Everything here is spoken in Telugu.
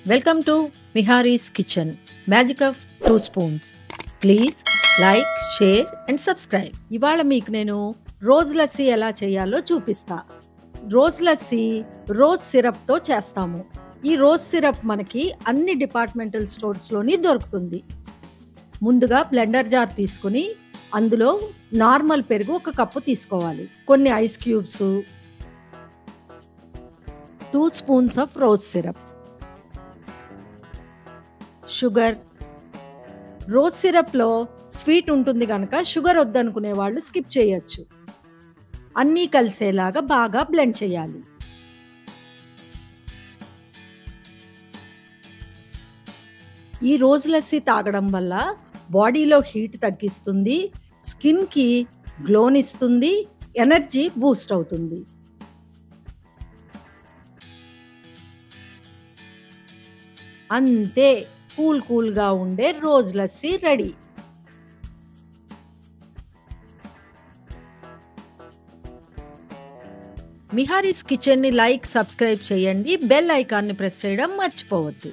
Welcome to Mihari's kitchen magic of 2 spoons. Please like, share and subscribe. ఇవాళ మీకు నేను రోజ్ లస్సీ ఎలా చేయాలో చూపిస్తా. రోజ్ లస్సీ రోజ్ సిరప్తో చేస్తాము. ఈ రోజ్ సిరప్ మనకి అన్ని డిపార్ట్మెంటల్ స్టోర్స్లోని దొరుకుతుంది. ముందుగా బ్లెండర్ జార్ తీసుకుని అందులో నార్మల్ పెరుగు 1 కప్పు తీసుకోవాలి. కొన్ని ice cubes, 2 spoons of rose syrup, sugar. Rose సిరప్లో స్వీట్ ఉంటుంది కనుక షుగర్ వద్దనుకునే వాళ్ళు స్కిప్ చేయొచ్చు. అన్నీ కలిసేలాగా బాగా బ్లెండ్ చేయాలి. ఈ రోజ్ లస్సీ తాగడం వల్ల బాడీలో హీట్ తగ్గిస్తుంది, స్కిన్కి గ్లోనిస్తుంది, ఎనర్జీ బూస్ట్ అవుతుంది. అంతే, కూల్గా ఉండే రోజ్ లస్సీ రెడీ. మిహారీస్ కిచెన్ని లైక్, సబ్స్క్రైబ్ చేయండి. బెల్ ఐకాన్ని ప్రెస్ చేయడం మర్చిపోవద్దు.